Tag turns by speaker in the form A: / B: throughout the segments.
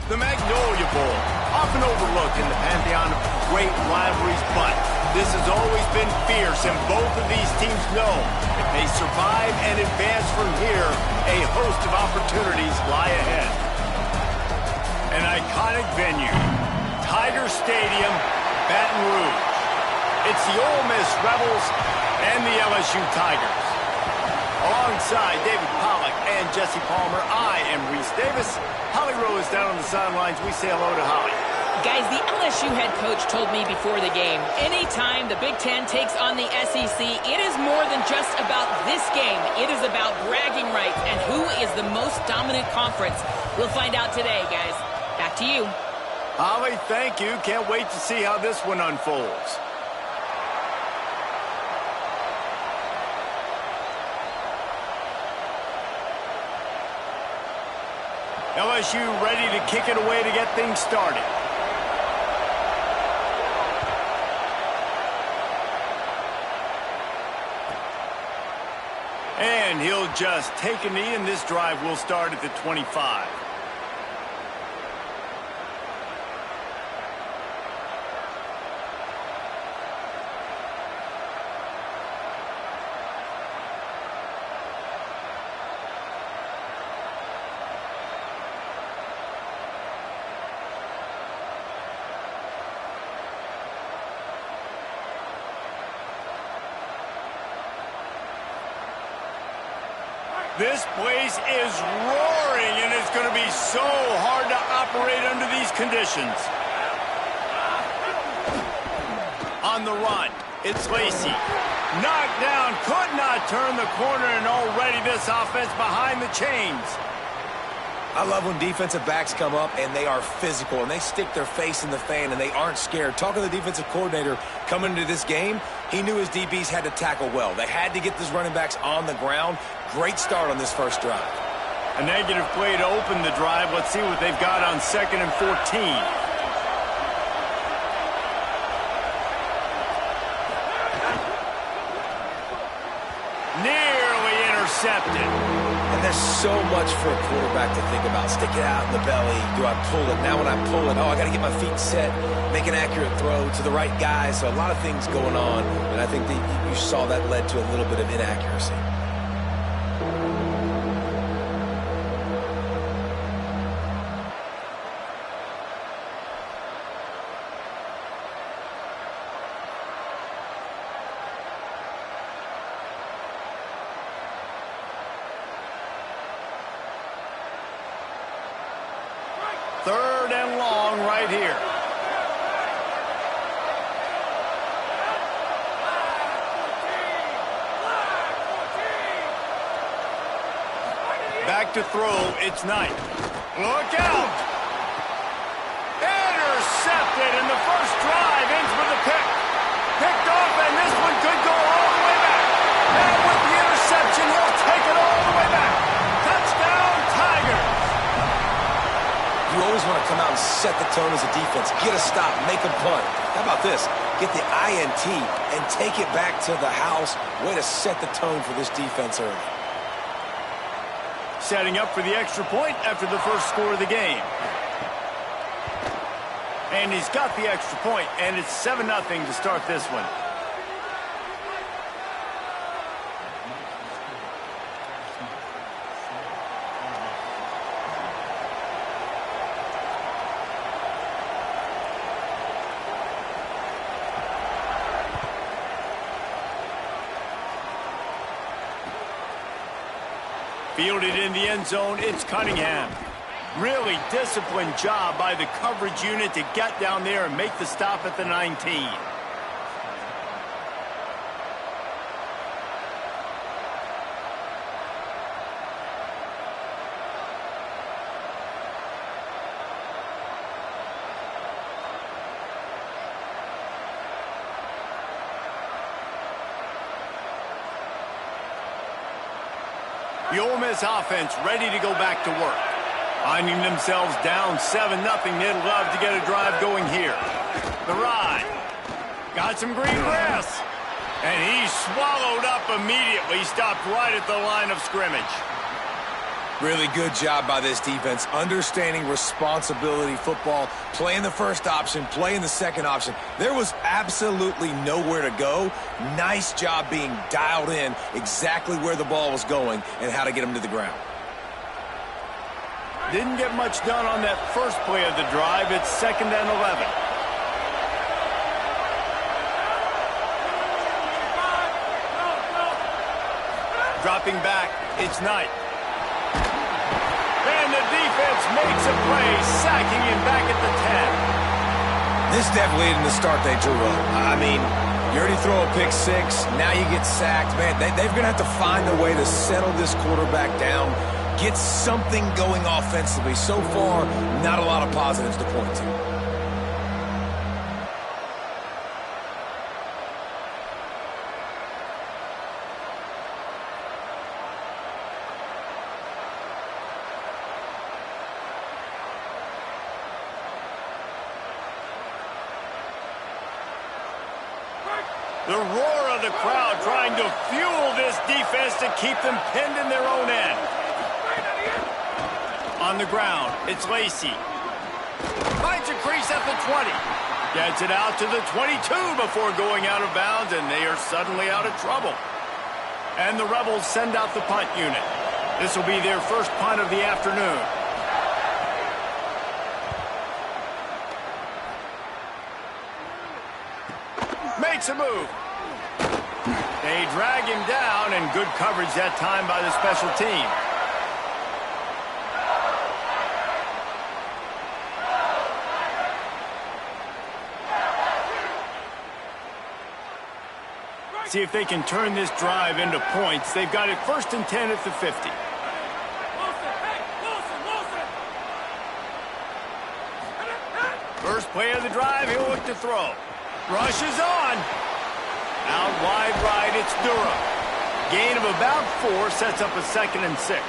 A: The Magnolia Bowl, often overlooked in the pantheon of great rivalries, but this has always been fierce, and both of these teams know if they survive and advance from here, a host of opportunities lie ahead. An iconic venue, Tiger Stadium, Baton Rouge. It's the Ole Miss Rebels and the LSU Tigers. Alongside David Pollack and Jesse Palmer, I am Reese Davis. Holly Rowe is down on the sidelines. We say hello to Holly.
B: Guys, the LSU head coach told me before the game, anytime the Big Ten takes on the SEC, it is more than just about this game. It is about bragging rights and who is the most dominant conference. We'll find out today, guys. Back to you.
A: Holly, thank you. Can't wait to see how this one unfolds. LSU ready to kick it away to get things started. And he'll just take a knee, and this drive will start at the 25. This place is roaring, and it's going to be so hard to operate under these conditions. On the run, it's Lacey. Knocked down, could not turn the corner, and already this offense behind the chains.
C: I love when defensive backs come up and they are physical and they stick their face in the fan and they aren't scared. Talking to the defensive coordinator coming into this game, he knew his DBs had to tackle well. They had to get these running backs on the ground. Great start on this first drive.
A: A negative play to open the drive. Let's see what they've got on 2nd and 14. Nearly intercepted.
C: And there's so much for a quarterback to think about. Stick it out in the belly. Do I pull it? Now when I pull it, I got to get my feet set, make an accurate throw to the right guy. So a lot of things going on, and I think that you saw that led to a little bit of inaccuracy.
A: Third and long right here. Back to throw, it's Knight. Look out! Intercepted in the first drive, ends with a pick. Picked off, and this one could go all the way back. And with the interception, he'll take it all the way back. Touchdown, Tigers!
C: You always want to come out and set the tone as a defense. Get a stop, make a punt. How about this? Get the INT and take it back to the house. Way to set the tone for this defense early.
A: Setting up for the extra point after the first score of the game. And he's got the extra point, and it's 7-0 to start this one. Fielded in the end zone, it's Cunningham. Really disciplined job by the coverage unit to get down there and make the stop at the 19. The Ole Miss offense ready to go back to work. Finding themselves down 7-0, they'd love to get a drive going here. The ride. Got some green grass. And he swallowed up immediately, stopped right at the line of scrimmage.
C: Really good job by this defense, understanding responsibility football, playing the first option, playing the second option. There was absolutely nowhere to go. Nice job being dialed in exactly where the ball was going and how to get him to the ground.
A: Didn't get much done on that first play of the drive. It's 2nd and 11. Dropping back, it's Knight. And the defense makes a play, sacking him back at the 10.
C: This definitely isn't the start they drew up. I mean, you already throw a pick six, now you get sacked. Man, they're going to have to find a way to settle this quarterback down, get something going offensively. So far, not a lot of positives to point to.
A: The roar of the crowd trying to fuel this defense to keep them pinned in their own end. On the ground, it's Lacy. Finds a crease at the 20. Gets it out to the 22 before going out of bounds, and they are suddenly out of trouble. And the Rebels send out the punt unit. This will be their first punt of the afternoon. Makes a move. They drag him down, and good coverage that time by the special team. See if they can turn this drive into points. They've got it 1st and 10 at the 50. First play of the drive, he'll look to throw. Rushes on. Out wide right, it's Durham. Gain of about 4 sets up a 2nd and 6.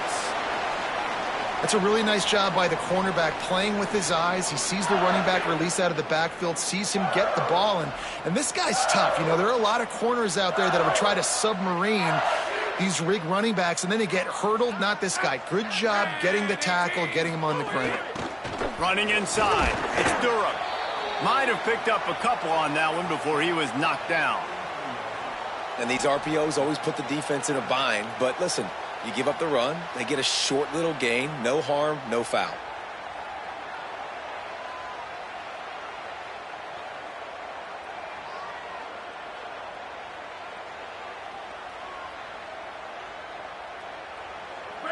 D: That's a really nice job by the cornerback, playing with his eyes. He sees the running back release out of the backfield, sees him get the ball, and this guy's tough. You know, there are a lot of corners out there that would try to submarine these rig running backs, and then they get hurdled. Not this guy. Good job getting the tackle, getting him on the ground.
A: Running inside, it's Durham. Might have picked up a couple on that one before he was knocked down.
C: And these RPOs always put the defense in a bind. But listen, you give up the run, they get a short little gain, no harm, no foul.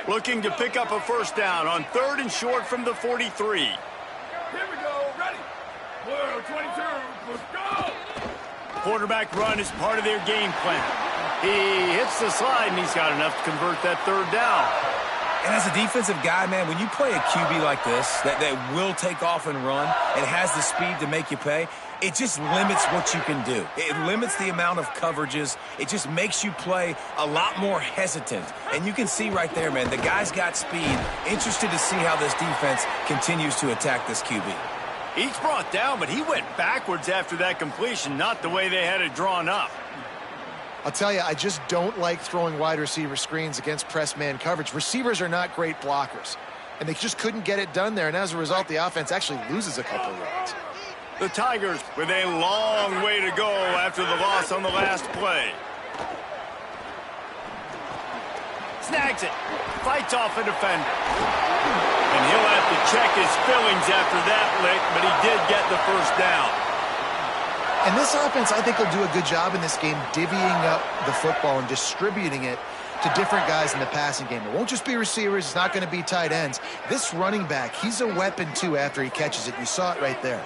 A: Looking to pick up a first down on 3rd and short from the 43.
E: Here we go, ready. 22, let's go.
A: Quarterback run is part of their game plan. He hits the slide, and he's got enough to convert that 3rd down.
C: And as a defensive guy, man, when you play a QB like this, that will take off and run and has the speed to make you pay, it just limits what you can do. It limits the amount of coverages. It just makes you play a lot more hesitant. And you can see right there, man, the guy's got speed. Interested to see how this defense continues to attack this QB.
A: He's brought down, but he went backwards after that completion, not the way they had it drawn up.
D: I'll tell you, I just don't like throwing wide receiver screens against press man coverage. Receivers are not great blockers, and they just couldn't get it done there, and as a result, the offense actually loses a couple of yards.
A: The Tigers with a long way to go after the loss on the last play. Snags it. Fights off a defender. And he'll have to check his fillings after that lick, but he did get the first down.
D: And this offense, I think, will do a good job in this game divvying up the football and distributing it to different guys in the passing game. It won't just be receivers. It's not going to be tight ends. This running back, he's a weapon, too, after he catches it. You saw it right there.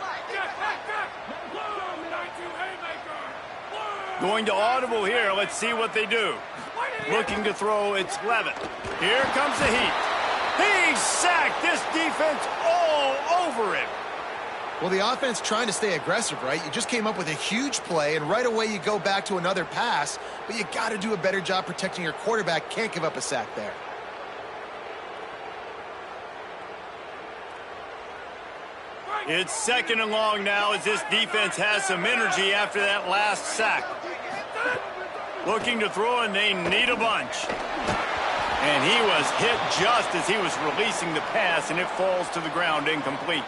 A: Going to audible here. Let's see what they do. Looking to throw, it's Levitt. Here comes the heat. He's sacked. This defense all over him.
D: Well, the offense trying to stay aggressive, right? You just came up with a huge play, and right away you go back to another pass, but you got to do a better job protecting your quarterback. Can't give up a sack there.
A: It's 2nd and long now as this defense has some energy after that last sack. Looking to throw, and they need a bunch. And he was hit just as he was releasing the pass, and it falls to the ground incomplete.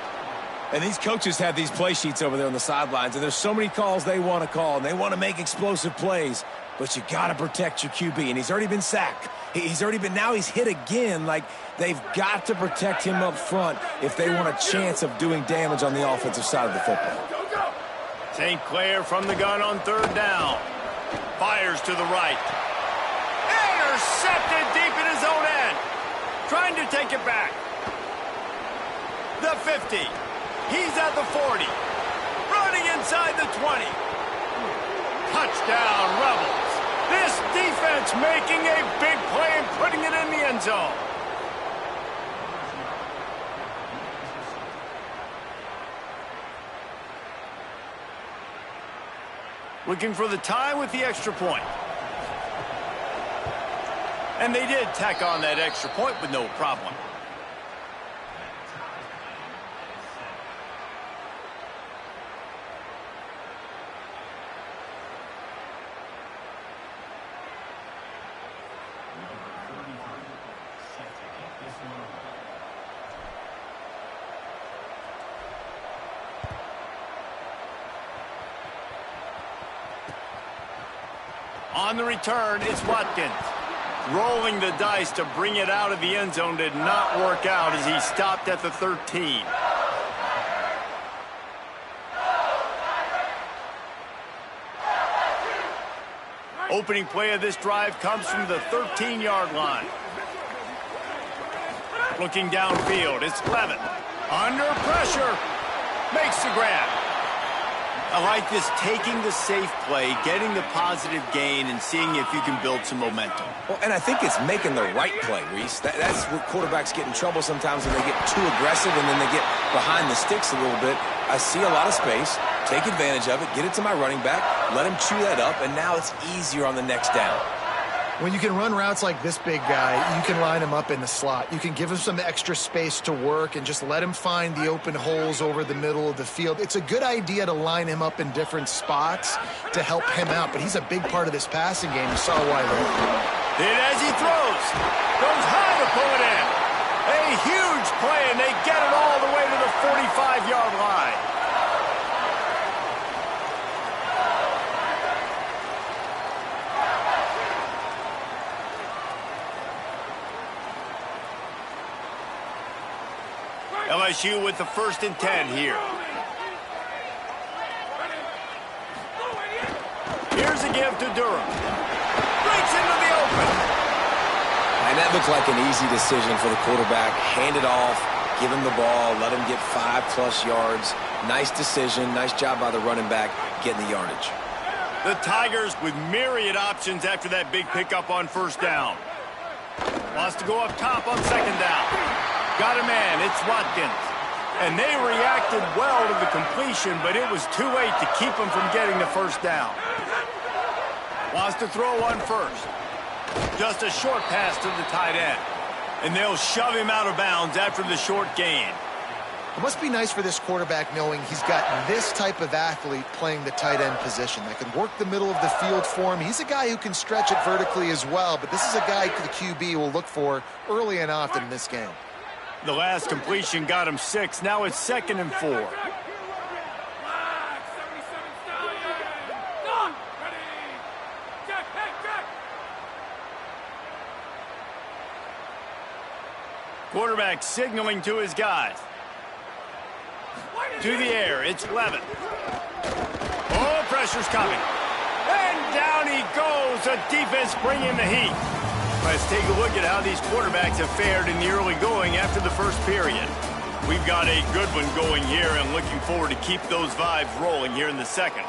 C: And these coaches have these play sheets over there on the sidelines, and there's so many calls they want to call, and they want to make explosive plays. But you got to protect your QB, and he's already been sacked. Now he's hit again. Like, they've got to protect him up front if they want a chance of doing damage on the offensive side of the football.
A: St. Clair from the gun on third down. Fires to the right. Intercepted deep in his own end. Trying to take it back. The 50. He's at the 40. Running inside the 20. Touchdown, Rebels. This defense making a big play and putting it in the end zone. Looking for the tie with the extra point. And they did tack on that extra point with no problem. On the return, it's Watkins. Rolling the dice to bring it out of the end zone did not work out as he stopped at the 13. Opening play of this drive comes from the 13-yard line. Looking downfield, it's Levin. Under pressure, makes the grab. I like this, taking the safe play, getting the positive gain, and seeing if you can build some momentum.
C: Well, and I think it's making the right play, Reese. That's where quarterbacks get in trouble sometimes when they get too aggressive and then they get behind the sticks a little bit. I see a lot of space, take advantage of it, get it to my running back, let him chew that up, and now it's easier on the next down.
D: When you can run routes like this big guy, you can line him up in the slot. You can give him some extra space to work and just let him find the open holes over the middle of the field. It's a good idea to line him up in different spots to help him out, but he's a big part of this passing game. You saw why there.
A: Did as he throws. Goes high to pull it in. A huge play, and they get it all the way to the 45-yard line. LSU with the 1st and 10 here. Here's a give to Durham. Breaks into the open.
C: And that looked like an easy decision for the quarterback. Hand it off, give him the ball, let him get 5+ yards. Nice decision, nice job by the running back getting the yardage.
A: The Tigers with myriad options after that big pickup on 1st down. Wants to go up top on 2nd down. Got a man, it's Watkins. And they reacted well to the completion, but it was too late to keep them from getting the 1st down. Wants to throw on 1st. Just a short pass to the tight end. And they'll shove him out of bounds after the short gain.
D: It must be nice for this quarterback knowing he's got this type of athlete playing the tight end position that can work the middle of the field for him. He's a guy who can stretch it vertically as well, but this is a guy the QB will look for early and often in this game.
A: The last completion got him 6. Now it's 2nd and 4. Quarterback signaling to his guys. To the air, it's Levin. Oh, pressure's coming. And down he goes. The defense bringing the heat. Let's take a look at how these quarterbacks have fared in the early going after the 1st period. We've got a good one going here and looking forward to keep those vibes rolling here in the 2nd.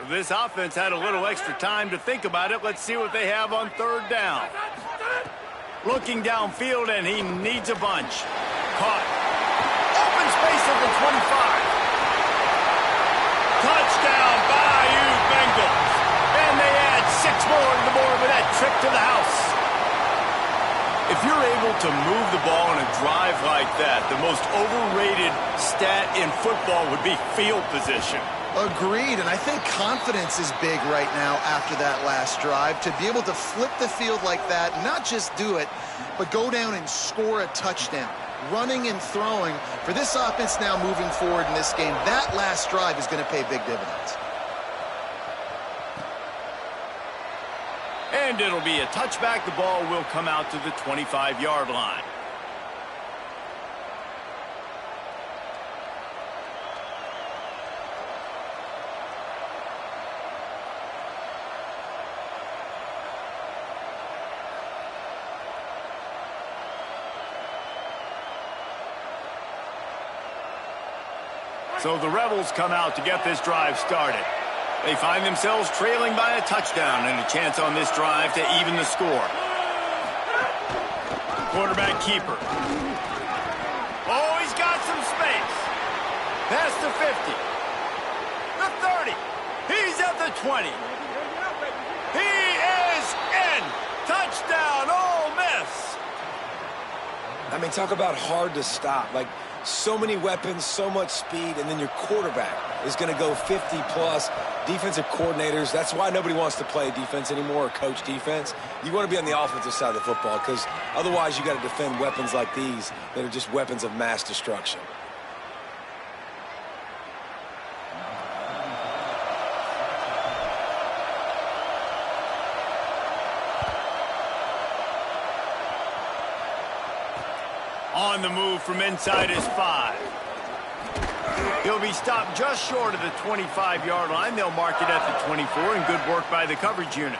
A: This offense had a little extra time to think about it. Let's see what they have on 3rd down. Looking downfield, and he needs a bunch. Caught. Open space at the 25. Touchdown, Bayou Bengals. And they add 6 more to the board with that trip to the house. If you're able to move the ball in a drive like that, the most overrated stat in football would be field position.
D: Agreed, and I think confidence is big right now after that last drive. To be able to flip the field like that, not just do it, but go down and score a touchdown. Running and throwing, for this offense now moving forward in this game, that last drive is going to pay big dividends.
A: And it'll be a touchback. The ball will come out to the 25-yard line. So the Rebels come out to get this drive started. They find themselves trailing by a touchdown and a chance on this drive to even the score. Quarterback keeper. Oh, he's got some space. Past the 50. The 30. He's at the 20. He is in. Touchdown, Ole Miss.
C: I mean, talk about hard to stop. Like, so many weapons, so much speed, and then your quarterback is going to go 50-plus. Defensive coordinators, that's why nobody wants to play defense anymore or coach defense. You want to be on the offensive side of the football because otherwise you got to defend weapons like these that are just weapons of mass destruction.
A: On the move from inside his 5. He'll be stopped just short of the 25-yard line. They'll mark it at the 24, and good work by the coverage unit.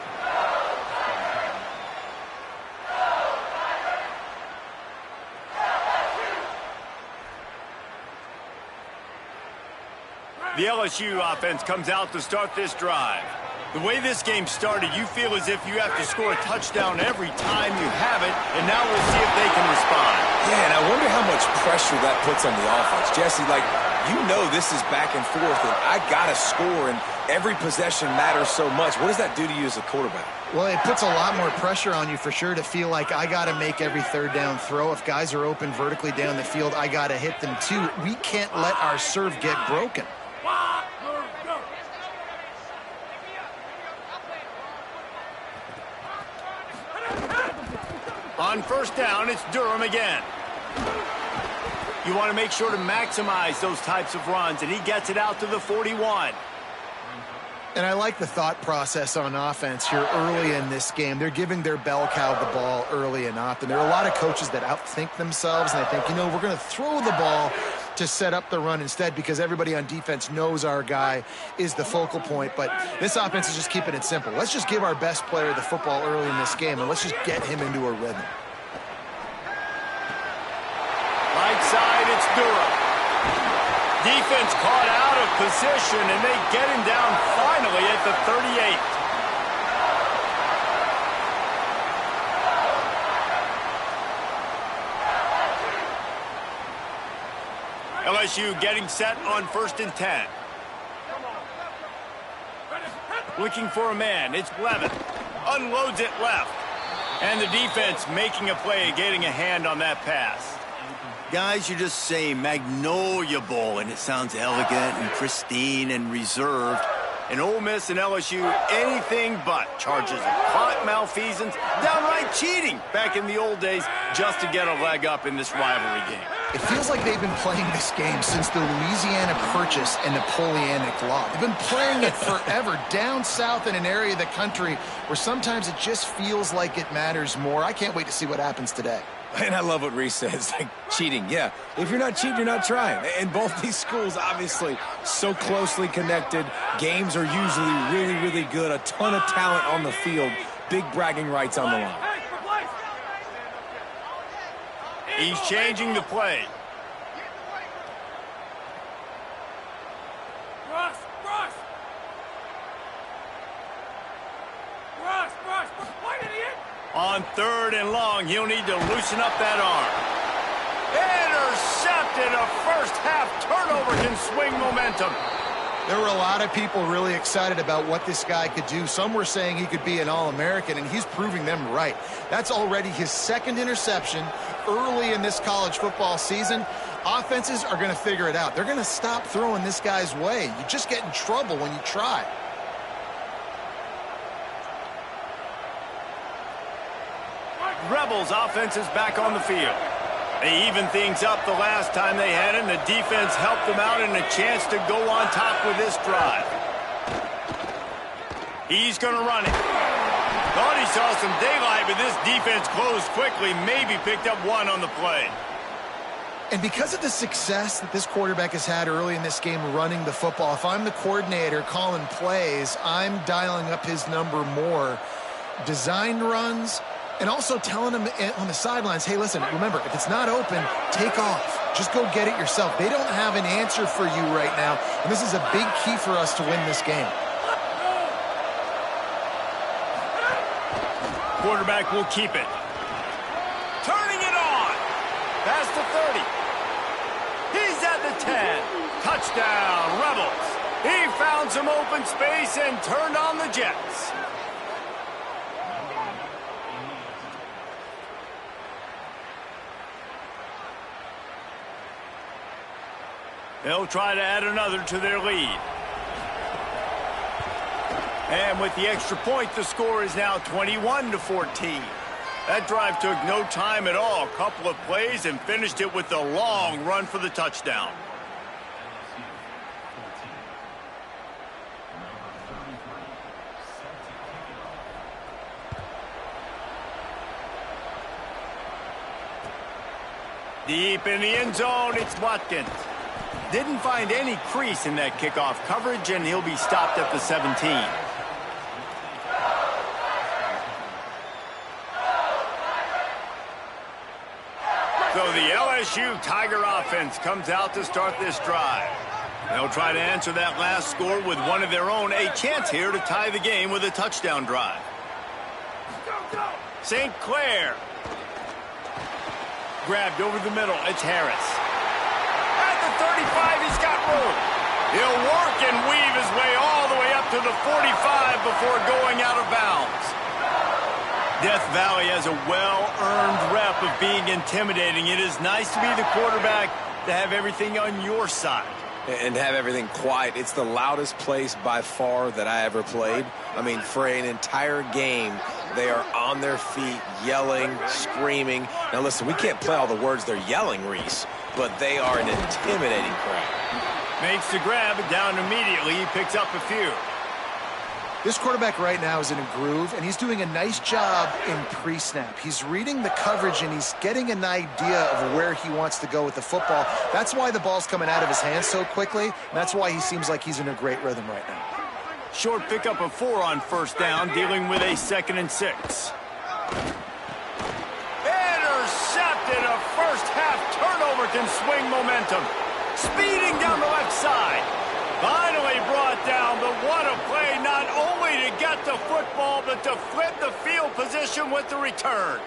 A: The LSU offense comes out to start this drive. The way this game started, you feel as if you have to score a touchdown every time you have it, and now we'll see if they can respond.
C: Yeah, and I wonder how much pressure that puts on the offense. Jesse, like, you know this is back and forth, and I got to score, and every possession matters so much. What does that do to you as a quarterback?
D: Well, it puts a lot more pressure on you for sure to feel like I got to make every third down throw. If guys are open vertically down the field, I got to hit them too. We can't let our serve get broken.
A: On first down, it's Durham again. You want to make sure to maximize those types of runs, and he gets it out to the 41.
D: And I like the thought process on offense here early in this game. They're giving their bell cow the ball early and often. There are a lot of coaches that outthink themselves, and I think, we're going to throw the ball to set up the run instead because everybody on defense knows our guy is the focal point. But this offense is just keeping it simple. Let's just give our best player the football early in this game, and let's just get him into a rhythm.
A: Right side, it's Durham. Defense caught out of position, and they get him down finally at the 38. LSU getting set on 1st and 10. Looking for a man. It's Levin. Unloads it left. And the defense making a play, getting a hand on that pass. Guys, you just say Magnolia Bowl, and it sounds elegant and pristine and reserved. And Ole Miss and LSU, anything but. Charges of clock malfeasance, downright cheating back in the old days just to get a leg up in this rivalry game.
D: It feels like they've been playing this game since the Louisiana Purchase and Napoleonic Law. They've been playing it forever down south in an area of the country where sometimes it just feels like it matters more. I can't wait to see what happens today.
C: And I love what Reese says, like cheating. Yeah, if you're not cheating, you're not trying. And both these schools, obviously, so closely connected. Games are usually really, really good. A ton of talent on the field. Big bragging rights on the line.
A: He's changing the play. On 3rd and long, he'll need to loosen up that arm. Intercepted. A first half turnover can swing momentum.
D: There were a lot of people really excited about what this guy could do. Some were saying he could be an All-American, and he's proving them right. That's already his second interception early in this college football season. Offenses are going to figure it out. They're going to stop throwing this guy's way. You just get in trouble when you try.
A: Rebels offense is back on the field. They evened things up the last time they had it, and the defense helped them out and a chance to go on top with this drive. He's going to run it. Thought he saw some daylight, but this defense closed quickly, maybe picked up one on the play.
D: And because of the success that this quarterback has had early in this game running the football, if I'm the coordinator calling plays, I'm dialing up his number more. Designed runs, and also telling him on the sidelines, hey, listen, remember, if it's not open, take off. Just go get it yourself. They don't have an answer for you right now, and this is a big key for us to win this game.
A: Quarterback will keep it. Turning it on. Past the 30. He's at the 10. Touchdown, Rebels. He found some open space and turned on the Jets. They'll try to add another to their lead. And with the extra point, the score is now 21-14. That drive took no time at all. A couple of plays and finished it with a long run for the touchdown. Deep in the end zone, it's Watkins. Didn't find any crease in that kickoff coverage, and he'll be stopped at the 17. So the LSU Tiger offense comes out to start this drive. They'll try to answer that last score with one of their own. A chance here to tie the game with a touchdown drive. St. Clair. Grabbed over the middle. It's Harris. At the 35, he's got room. He'll work and weave his way all the way up to the 45 before going out of bounds. Death Valley has a well-earned rep of being intimidating. It is nice to be the quarterback, to have everything on your side.
C: And have everything quiet. It's the loudest place by far that I ever played. I mean, for an entire game, they are on their feet, yelling, screaming. Now, listen, we can't play all the words they're yelling, Reese, but they are an intimidating crowd.
A: Makes the grab, down immediately. He picks up a few.
D: This quarterback right now is in a groove, and he's doing a nice job in pre-snap. He's reading the coverage, and he's getting an idea of where he wants to go with the football. That's why the ball's coming out of his hands so quickly, and that's why he seems like he's in a great rhythm right now.
A: Short pickup of 4 on first down, dealing with a 2nd and 6. Intercepted. A first-half turnover can swing momentum. Speeding down the left side. Finally brought down, but what a play, not only to get the football, but to flip the field position with the return.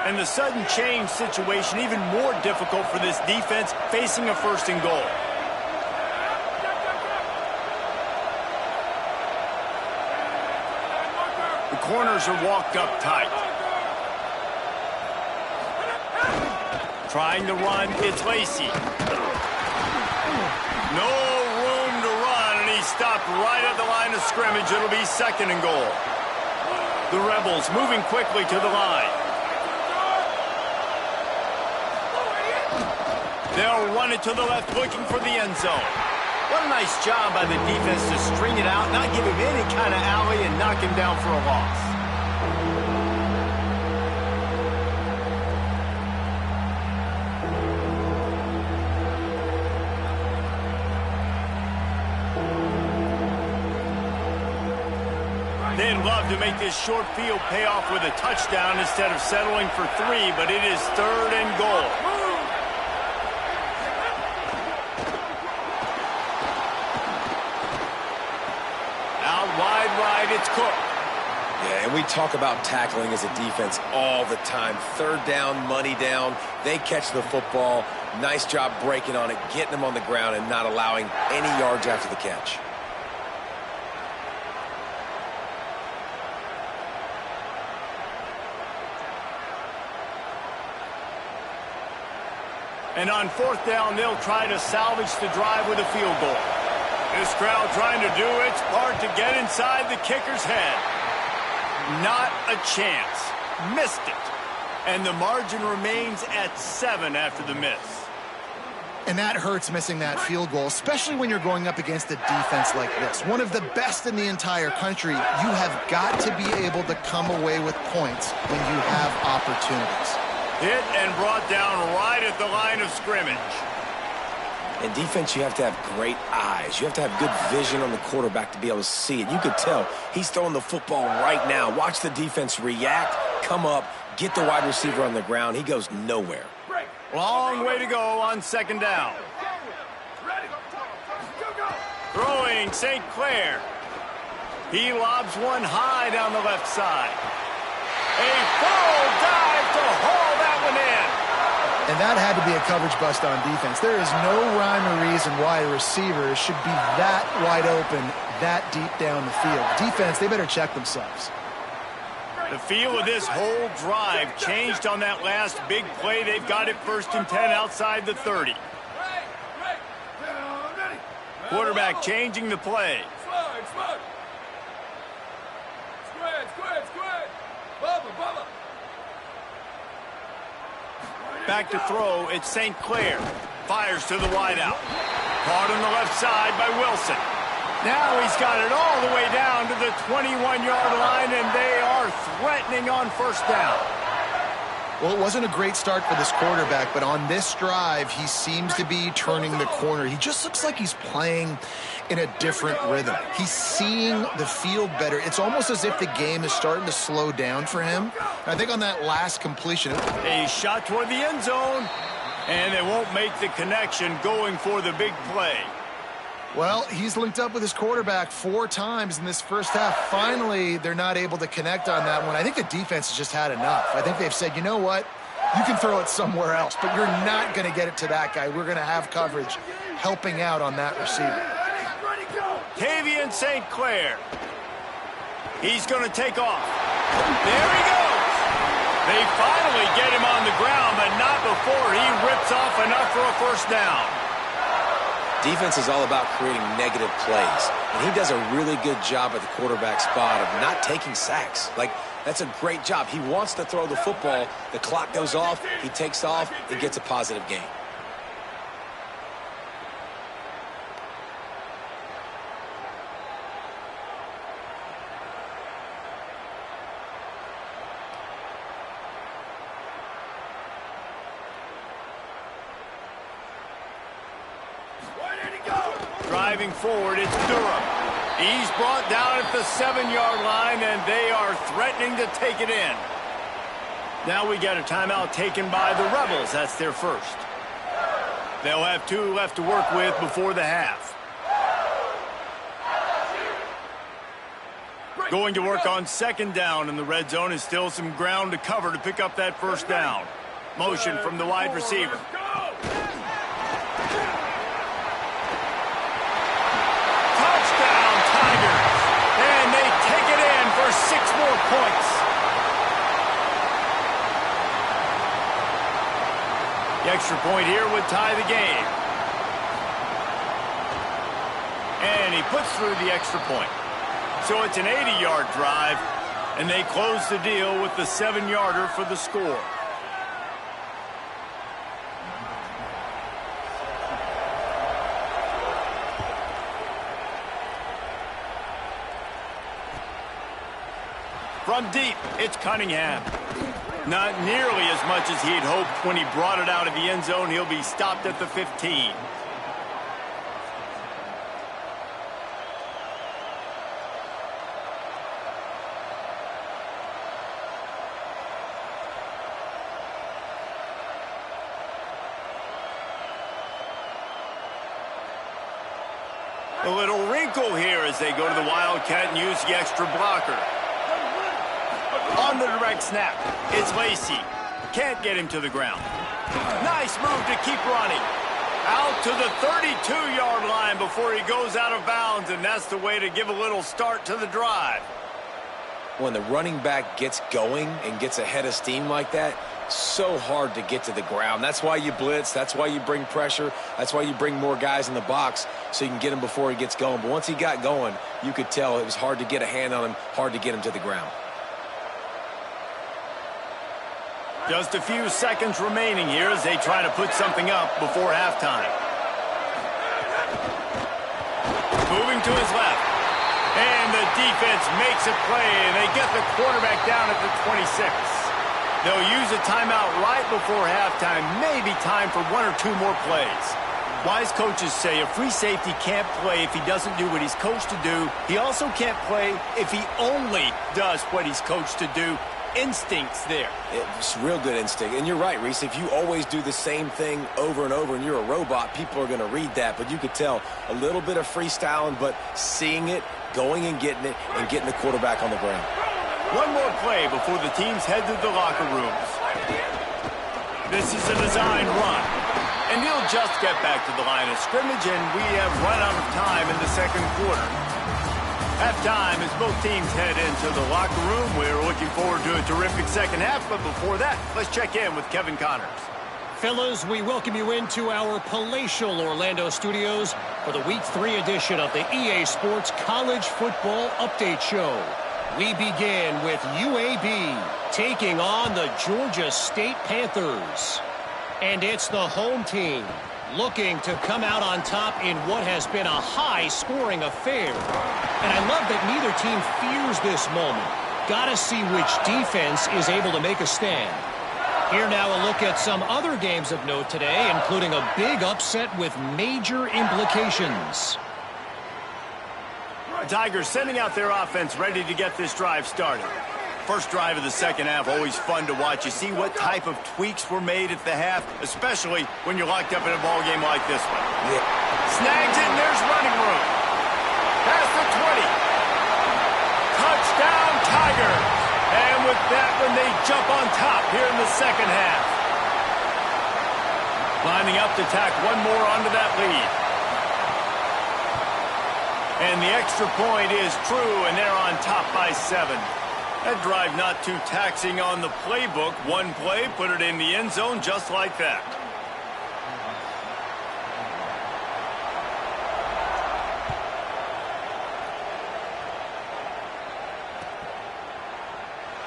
A: And the sudden change situation even more difficult for this defense, facing a 1st and goal. The corners are walked up tight. Trying to run, it's Lacey. No room to run, and he stopped right at the line of scrimmage. It'll be 2nd and goal. The Rebels moving quickly to the line. They'll run it to the left, looking for the end zone. What a nice job by the defense to string it out, not give him any kind of alley, and knock him down for a loss. They'd love to make this short field pay off with a touchdown instead of settling for 3, but it is 3rd and goal. inside, it's Cook.
C: Yeah, and we talk about tackling as a defense all the time. Third down, money down. They catch the football. Nice job breaking on it, getting them on the ground, and not allowing any yards after the catch.
A: And on fourth down, they'll try to salvage the drive with a field goal. This crowd trying to do its part to get inside the kicker's head. Not a chance. Missed it. And the margin remains at 7 after the miss.
D: And that hurts, missing that field goal, especially when you're going up against a defense like this. One of the best in the entire country. You have got to be able to come away with points when you have opportunities.
A: Hit and brought down right at the line of scrimmage.
C: In defense, you have to have great eyes. You have to have good vision on the quarterback to be able to see it. You could tell he's throwing the football right now. Watch the defense react, come up, get the wide receiver on the ground. He goes nowhere.
A: Long way to go on second down. Throwing St. Clair. He lobs one high down the left side. A full dive to haul that one in.
D: And that had to be a coverage bust on defense. There is no rhyme or reason why a receiver should be that wide open, that deep down the field. Defense, they better check themselves.
A: The feel of this whole drive changed on that last big play. They've got it 1st and 10 outside the 30. Quarterback changing the play. Back to throw, it's St. Clair. Fires to the wideout. Caught on the left side by Wilson. Now he's got it all the way down to the 21-yard line, and they are threatening on first down.
D: Well, it wasn't a great start for this quarterback, but on this drive, he seems to be turning the corner. He just looks like he's playing in a different rhythm. He's seeing the field better. It's almost as if the game is starting to slow down for him. And I think on that last completion,
A: a shot toward the end zone, and they won't make the connection going for the big play.
D: well, he's linked up with his quarterback 4 times in this first half. Finally, they're not able to connect on that one. I think the defense has just had enough. I think they've said, you know what? You can throw it somewhere else, but you're not going to get it to that guy. We're going to have coverage helping out on that receiver.
A: Tavian St. Clair. He's going to take off. There he goes. They finally get him on the ground, but not before he rips off enough for a first down.
C: Defense is all about creating negative plays, and he does a really good job at the quarterback spot of not taking sacks. Like, that's a great job. He wants to throw the football. The clock goes off. He takes off and gets a positive gain.
A: Driving forward, it's Durham. He's brought down at the 7-yard line, and they are threatening to take it in. Now we got a timeout taken by the Rebels. That's their first. They'll have 2 left to work with before the half. Going to work on second down in the red zone, and still some ground to cover to pick up that first down. Motion from the wide receiver. And they take it in for 6 more points. The extra point here would tie the game. And he puts through the extra point. So it's an 80-yard drive, and they close the deal with the 7-yarder for the score. From deep, it's Cunningham. Not nearly as much as he had hoped when he brought it out of the end zone. He'll be stopped at the 15. A little wrinkle here as they go to the Wildcat and use the extra blocker. On the direct snap, it's Lacy. Can't get him to the ground. Nice move to keep running. Out to the 32-yard line before he goes out of bounds, and that's the way to give a little start to the drive.
C: When the running back gets going and gets ahead of steam like that, so hard to get to the ground. That's why you blitz. That's why you bring pressure. That's why you bring more guys in the box so you can get him before he gets going. But once he got going, you could tell it was hard to get a hand on him, hard to get him to the ground.
A: Just a few seconds remaining here as they try to put something up before halftime. Moving to his left. And the defense makes a play, and they get the quarterback down at the 26. They'll use a timeout right before halftime, maybe time for one or two more plays. Wise coaches say a free safety can't play if he doesn't do what he's coached to do. He also can't play if he only does what he's coached to do. Instincts there.
C: It's real good instinct. And you're right, Reese. If you always do the same thing over and over and you're a robot, people are going to read that. But you could tell a little bit of freestyling, but seeing it, going and getting it, and getting the quarterback on the ground.
A: One more play before the teams head to the locker rooms. This is a design run. And he'll just get back to the line of scrimmage, and we have run out of time in the second quarter. Halftime as both teams head into the locker room. We're looking forward to a terrific second half, but before that, let's check in with Kevin Connors.
F: Fellas, we welcome you into our palatial Orlando studios for the Week 3 edition of the EA Sports College Football Update Show. We begin with UAB taking on the Georgia State Panthers. And it's the home team looking to come out on top in what has been a high-scoring affair. And I love that neither team fears this moment. Gotta see which defense is able to make a stand. Here now a look at some other games of note today, including a big upset with major implications.
A: Tigers sending out their offense ready to get this drive started. First drive of the second half, always fun to watch. You see what type of tweaks were made at the half, especially when you're locked up in a ball game like this one.
C: Yeah.
A: Snags it, and there's running room. Past the 20. Touchdown, Tigers. And with that one, they jump on top here in the second half. Lining up to tack one more onto that lead. And the extra point is true, and they're on top by 7. That drive not too taxing on the playbook. One play, put it in the end zone just like that.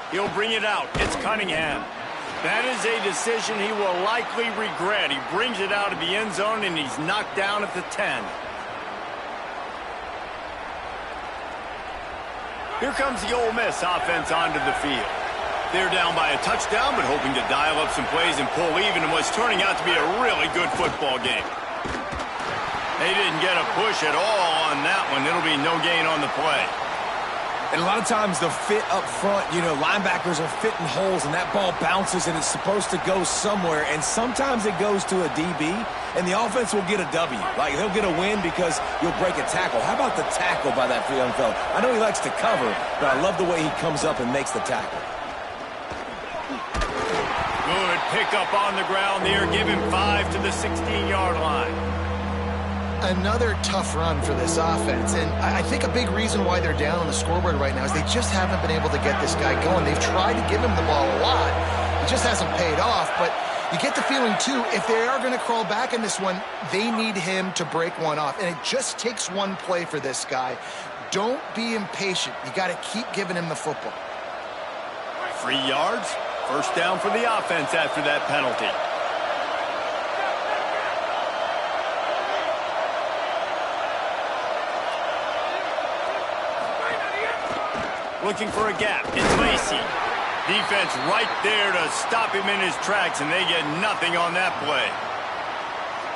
A: He'll bring it out. It's Cunningham. That is a decision he will likely regret. He brings it out of the end zone, and he's knocked down at the 10. Here comes the Ole Miss offense onto the field. They're down by a touchdown, but hoping to dial up some plays and pull even in what's turning out to be a really good football game. They didn't get a push at all on that one. It'll be no gain on the play.
C: And a lot of times the fit up front, you know, linebackers are fitting holes and that ball bounces and it's supposed to go somewhere. And sometimes it goes to a DB and the offense will get a W. Like they'll get a win because you'll break a tackle. How about the tackle by that young fella? I know he likes to cover, but I love the way he comes up and makes the tackle.
A: Good pickup on the ground there. Give him 5 to the 16-yard line.
D: Another tough run for this offense, and I think a big reason why they're down on the scoreboard right now is they just haven't been able to get this guy going. They've tried to give him the ball a lot. It just hasn't paid off, but you get the feeling, too, if they are going to crawl back in this one, they need him to break one off, and it just takes one play for this guy. Don't be impatient. You got to keep giving him the football.
A: 3 yards, first down for the offense after that penalty. Looking for a gap. It's Lacy. Defense right there to stop him in his tracks, and they get nothing on that play.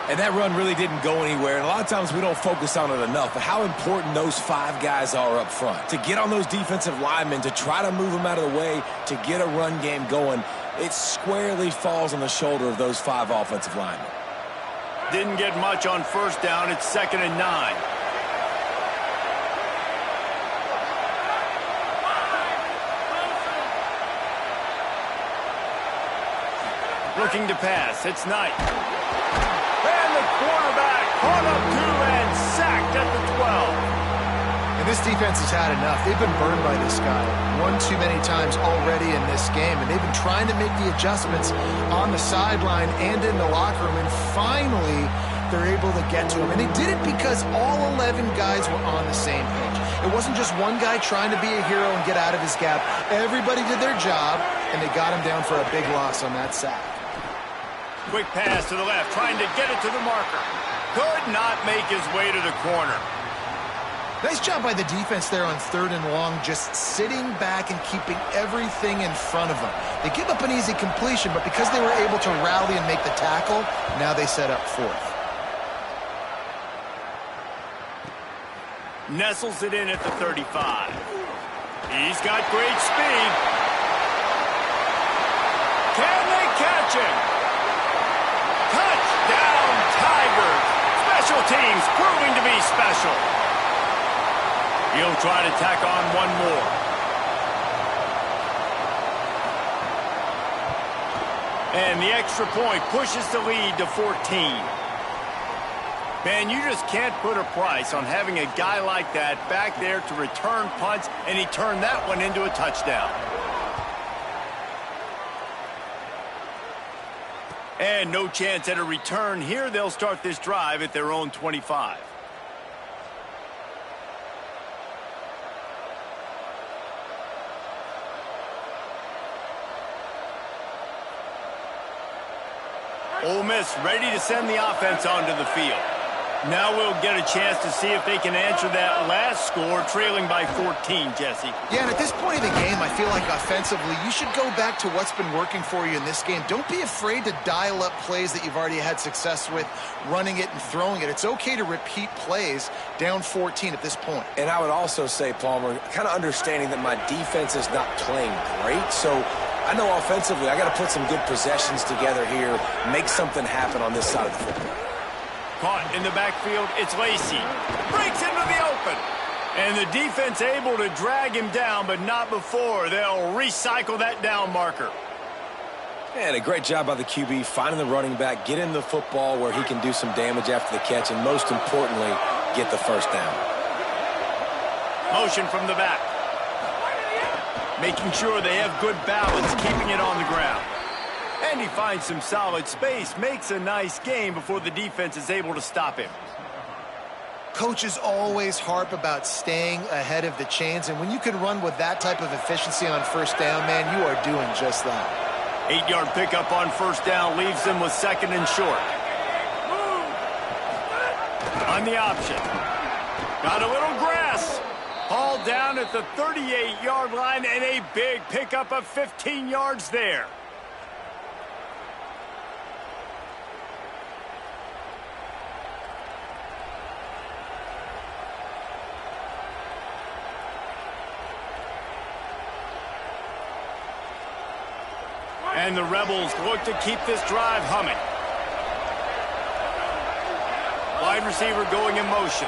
C: And that run really didn't go anywhere. And a lot of times we don't focus on it enough, but how important those 5 guys are up front. To get on those defensive linemen, to try to move them out of the way, to get a run game going, it squarely falls on the shoulder of those 5 offensive linemen.
A: Didn't get much on first down. It's 2nd and 9. Looking to pass. It's Knight. And the quarterback caught up to and sacked at the 12.
D: And this defense has had enough. They've been burned by this guy one too many times already in this game, and they've been trying to make the adjustments on the sideline and in the locker room, and finally they're able to get to him. And they did it because all 11 guys were on the same page. It wasn't just one guy trying to be a hero and get out of his gap. Everybody did their job, and they got him down for a big loss on that sack.
A: Quick pass to the left, trying to get it to the marker. Could not make his way to the corner.
D: Nice job by the defense there on 3rd and long, just sitting back and keeping everything in front of them. They give up an easy completion, but because they were able to rally and make the tackle, now they set up 4th.
A: Nestles it in at the 35. He's got great speed. Can they catch him? Touchdown, Tigers. Special teams proving to be special. He'll try to tack on one more. And the extra point pushes the lead to 14. Man, you just can't put a price on having a guy like that back there to return punts, and he turned that one into a touchdown. And no chance at a return here. They'll start this drive at their own 25. Ole Miss ready to send the offense onto the field. Now we'll get a chance to see if they can answer that last score, trailing by 14, Jesse.
D: Yeah, and at this point of the game, I feel like offensively, you should go back to what's been working for you in this game. Don't be afraid to dial up plays that you've already had success with, running it and throwing it. It's okay to repeat plays down 14 at this point.
C: And I would also say, Palmer, kind of understanding that my defense is not playing great, so I know offensively I got to put some good possessions together here, make something happen on this side of the football.
A: Caught in the backfield, it's Lacey. Breaks into the open. And the defense able to drag him down, but not before. They'll recycle that down marker.
C: And a great job by the QB, finding the running back, getting the football where he can do some damage after the catch, and most importantly, get the first down.
A: Motion from the back. Making sure they have good balance, keeping it on the ground. And he finds some solid space, makes a nice game before the defense is able to stop him.
D: Coaches always harp about staying ahead of the chains, and when you can run with that type of efficiency on first down, man, you are doing just that.
A: 8-yard pickup on first down leaves them with 2nd and short. On the option. Got a little grass. Hauled down at the 38-yard line, and a big pickup of 15 yards there. And the Rebels look to keep this drive humming. Wide receiver going in motion.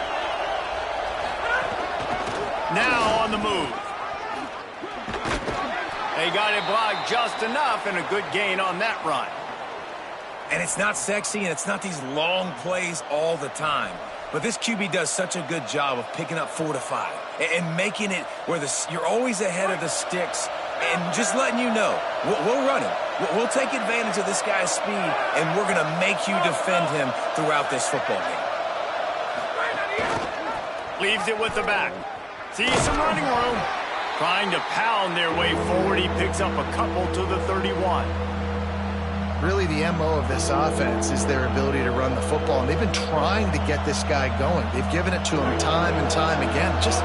A: Now on the move. They got it blocked just enough, and a good gain on that run.
C: And it's not sexy, and it's not these long plays all the time. But this QB does such a good job of picking up 4 to 5 and making it where you're always ahead of the sticks and just letting you know, we'll run him. We'll take advantage of this guy's speed, and we're going to make you defend him throughout this football game.
A: Leaves it with the back. Sees some running room. Trying to pound their way forward. He picks up a couple to the 31.
D: Really, the MO of this offense is their ability to run the football, and they've been trying to get this guy going. They've given it to him time and time again. Just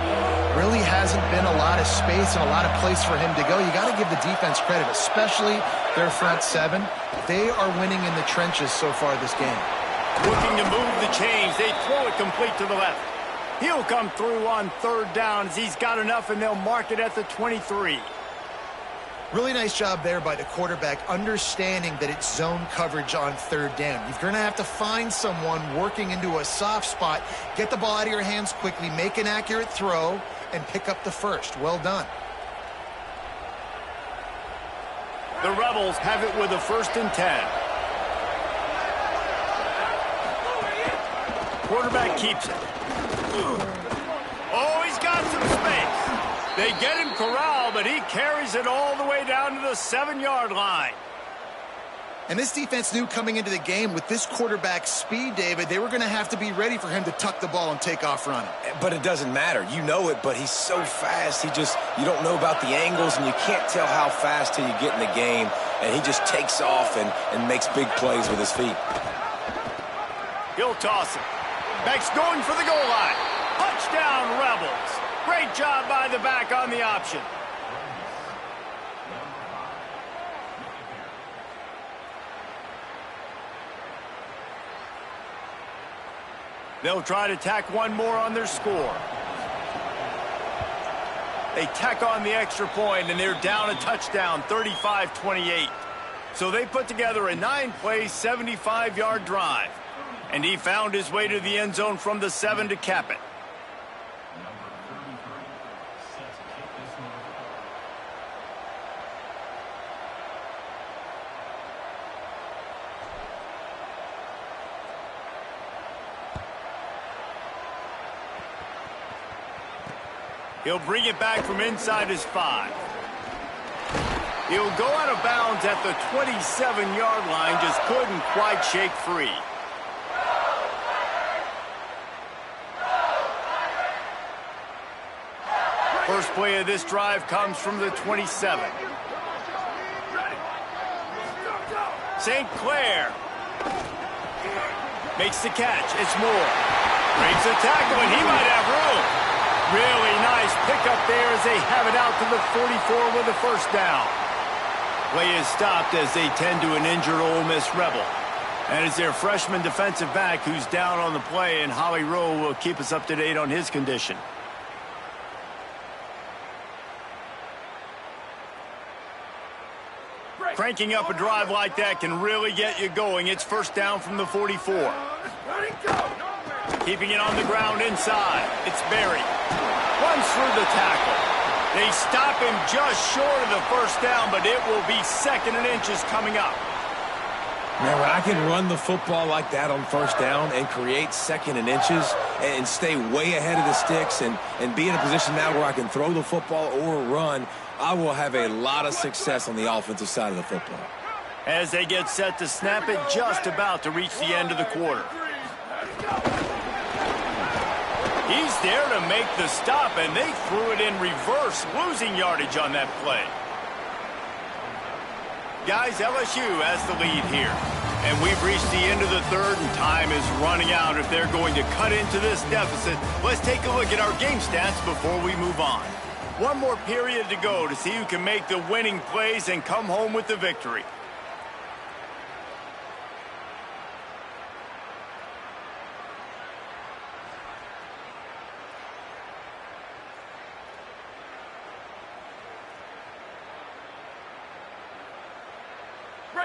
D: really hasn't been a lot of space and a lot of place for him to go. You got to give the defense credit, especially their front 7. They are winning in the trenches so far this game.
A: Looking to move the chains. They throw it complete to the left. He'll come through on 3rd down as he's got enough, and they'll mark it at the 23.
D: Really nice job there by the quarterback, understanding that it's zone coverage on 3rd down. You're going to have to find someone working into a soft spot, get the ball out of your hands quickly, make an accurate throw, and pick up the first. Well done.
A: The Rebels have it with a 1st and 10. Quarterback keeps it. Oh, he's got some space. They get him corralled, but he carries it all the way down to the 7-yard line.
D: And this defense knew coming into the game with this quarterback's speed, David, they were going to have to be ready for him to tuck the ball and take off running.
C: But it doesn't matter. You know it, but he's so fast. You don't know about the angles, and you can't tell how fast till you get in the game. And he just takes off and makes big plays with his feet.
A: He'll toss it. Beck's going for the goal line. Touchdown, Rebels. Great job by the back on the option. They'll try to tack one more on their score. They tack on the extra point, and they're down a touchdown, 35-28. So they put together a 9-play, 75-yard drive. And he found his way to the end zone from the 7 to cap it. He'll bring it back from inside his 5. He'll go out of bounds at the 27-yard line, just couldn't quite shake free. First play of this drive comes from the 27. St. Clair makes the catch. It's Moore. Breaks a tackle, and he might have room. Really nice pickup there as they have it out to the 44 with a 1st down. Play is stopped as they tend to an injured Ole Miss Rebel. And it's their freshman defensive back who's down on the play, and Holly Rowe will keep us up to date on his condition. Cranking up a drive like that can really get you going. It's 1st down from the 44. Keeping it on the ground inside. It's Berry. Runs through the tackle. They stop him just short of the 1st down, but it will be 2nd and inches coming up.
C: Man, when I can run the football like that on 1st down and create 2nd and inches and stay way ahead of the sticks and be in a position now where I can throw the football or run, I will have a lot of success on the offensive side of the football.
A: As they get set to snap it, just about to reach the end of the quarter. He's there to make the stop, and they threw it in reverse, losing yardage on that play. Guys, LSU has the lead here. And we've reached the end of the 3rd, and time is running out if they're going to cut into this deficit. Let's take a look at our game stats before we move on. One more period to go to see who can make the winning plays and come home with the victory.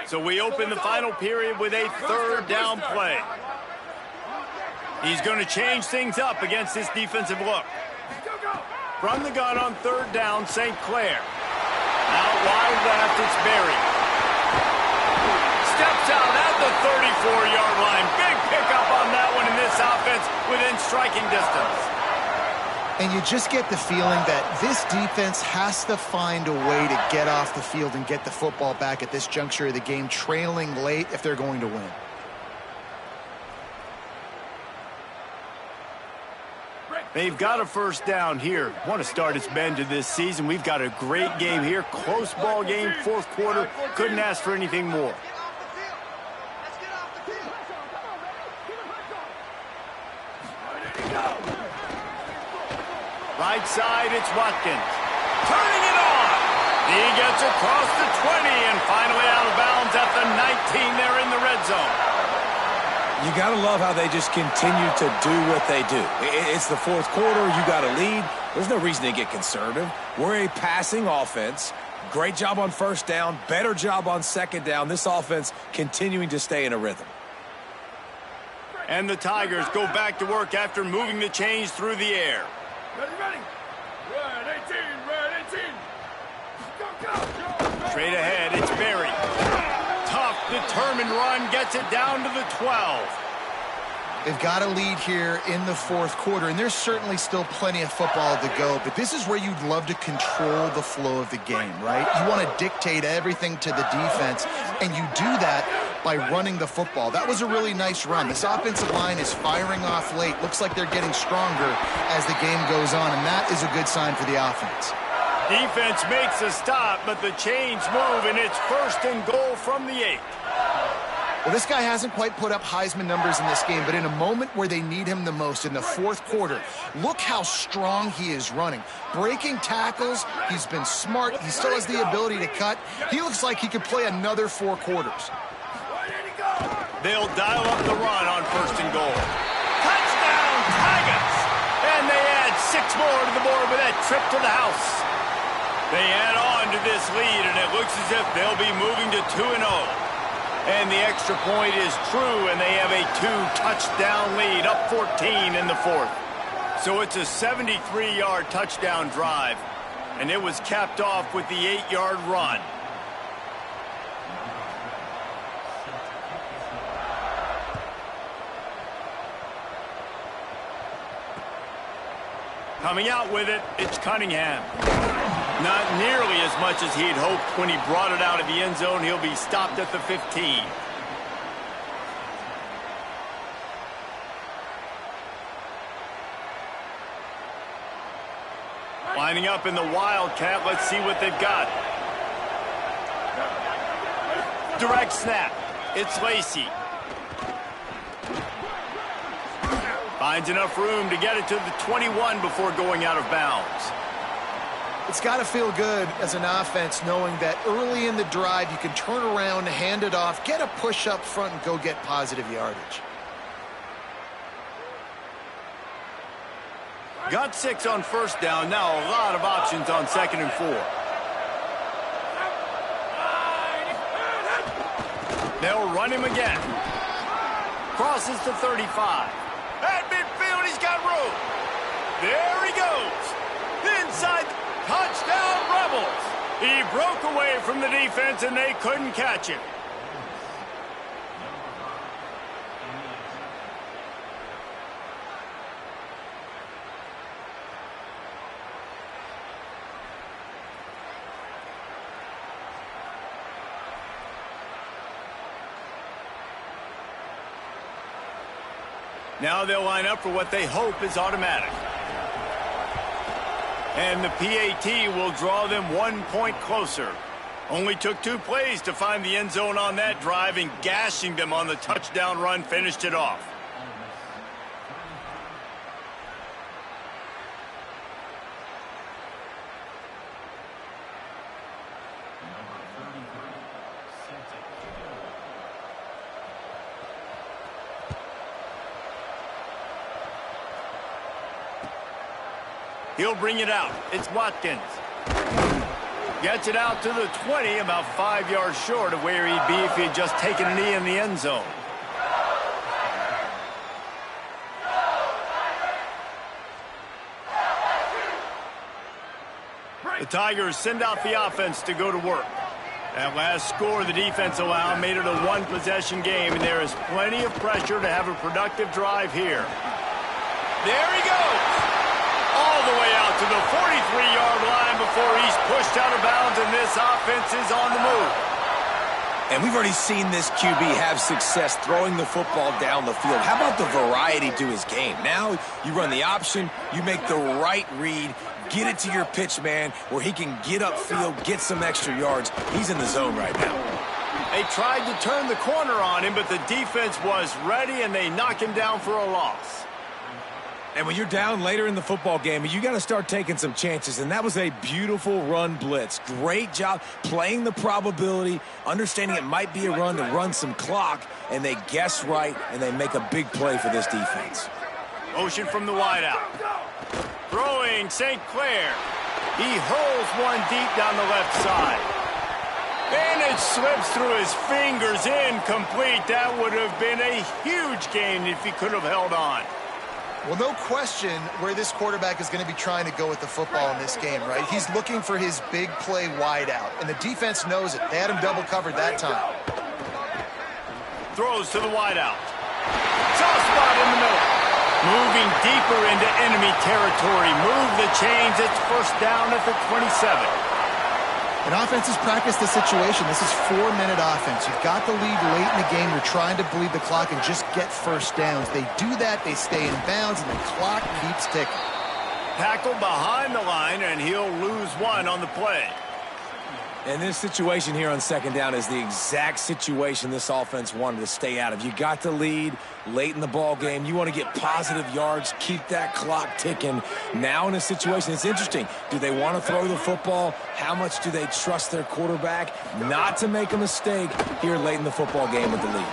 A: So we open the final period with a 3rd down play. He's going to change things up against this defensive look. From the gun on 3rd down, St. Clair. Out wide left, it's Berry. Steps out at the 34-yard line. Big pickup on that one in this offense within striking distance.
D: And you just get the feeling that this defense has to find a way to get off the field and get the football back at this juncture of the game, trailing late if they're going to win.
A: They've got a 1st down here. Want to start its bend to this season. We've got a great game here. Close ball game, 4th quarter. Couldn't ask for anything more. Right side, it's Watkins. Turning it on. He gets across the 20 and finally out of bounds at the 19 there in the red zone.
C: You got to love how they just continue to do what they do. It's the 4th quarter. You got to lead. There's no reason to get conservative. We're a passing offense. Great job on 1st down. Better job on 2nd down. This offense continuing to stay in a rhythm.
A: And the Tigers go back to work after moving the chains through the air.
E: Ready, ready. Red 18, red 18. Go, go, go, go.
A: Straight ahead, it's Berry. Tough, determined run, gets it down to the 12.
D: They've got a lead here in the fourth quarter, and there's certainly still plenty of football to go, but this is where you'd love to control the flow of the game, right? You want to dictate everything to the defense, and you do that by running the football. That was a really nice run. This offensive line is firing off late. Looks like they're getting stronger as the game goes on, and that is a good sign for the offense.
A: Defense makes a stop, but the chains move, and it's 1st and goal from the 8.
D: Well, this guy hasn't quite put up Heisman numbers in this game, but in a moment where they need him the most, in the fourth quarter, look how strong he is running. Breaking tackles, he's been smart, he still has the ability to cut. He looks like he could play another 4 quarters.
A: They'll dial up the run on 1st and goal. Touchdown, Tigers! And they add 6 more to the board with that trip to the house. They add on to this lead, and it looks as if they'll be moving to 2-0. And the extra point is true, and they have a 2-touchdown lead, up 14 in the 4th. So it's a 73-yard touchdown drive, and it was capped off with the 8-yard run. Coming out with it, it's Cunningham. Not nearly as much as he'd hoped when he brought it out of the end zone. He'll be stopped at the 15. Lining up in the Wildcat. Let's see what they've got. Direct snap. It's Lacy. Finds enough room to get it to the 21 before going out of bounds.
D: It's got to feel good as an offense knowing that early in the drive you can turn around, hand it off, get a push up front, and go get positive yardage.
A: Got 6 on 1st down. Now a lot of options on 2nd and 4. They'll run him again. Crosses to 35. At midfield, he's got room. There he goes. Inside. Touchdown, Rebels. He broke away from the defense, and they couldn't catch him. Now they'll line up for what they hope is automatic. And the PAT will draw them 1 point closer. Only took 2 plays to find the end zone on that drive, and gashing them on the touchdown run finished it off. He'll bring it out. It's Watkins. Gets it out to the 20, about 5 yards short of where he'd be if he had just taken a knee in the end zone. The Tigers send out the offense to go to work. That last score the defense allowed made it a 1-possession game, and there is plenty of pressure to have a productive drive here. There he goes! All the way out to the 43-yard line before he's pushed out of bounds, and this offense is on the move.
C: And we've already seen this QB have success throwing the football down the field. How about the variety to his game? Now you run the option, you make the right read, get it to your pitch man where he can get upfield, get some extra yards. He's in the zone right now.
A: They tried to turn the corner on him, but the defense was ready, and they knock him down for a loss.
C: And when you're down later in the football game, you got to start taking some chances, and that was a beautiful run blitz. Great job playing the probability, understanding it might be a run to run some clock, and they guess right, and they make a big play for this defense.
A: Motion from the wideout. Throwing St. Clair. He hurls one deep down the left side. And it slips through his fingers, incomplete. That would have been a huge gain if he could have held on.
D: Well, no question where this quarterback is going to be trying to go with the football in this game, right? He's looking for his big play wide out, and the defense knows it. They had him double covered that time.
A: Throws to the wide out. Soft spot in the middle. Moving deeper into enemy territory. Move the chains. It's first down at the 27.
D: And offenses practice the situation. This is 4-minute offense. You've got the lead late in the game. You're trying to bleed the clock and just get first downs. They do that. They stay in bounds, and the clock keeps ticking.
A: Tackle behind the line, and he'll lose one on the play.
C: And this situation here on second down is the exact situation this offense wanted to stay out of. You got the lead late in the ball game. You want to get positive yards, keep that clock ticking. Now in a situation, it's interesting. Do they want to throw the football? How much do they trust their quarterback not to make a mistake here late in the football game with the lead?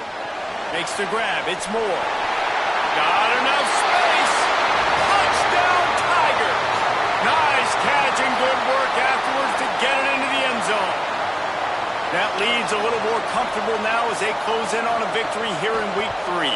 A: Makes the grab. It's Moore. Got enough space. Touchdown, Tiger. Nice catch and good work afterwards to get it into the end zone. That lead's a little more comfortable now as they close in on a victory here in week 3.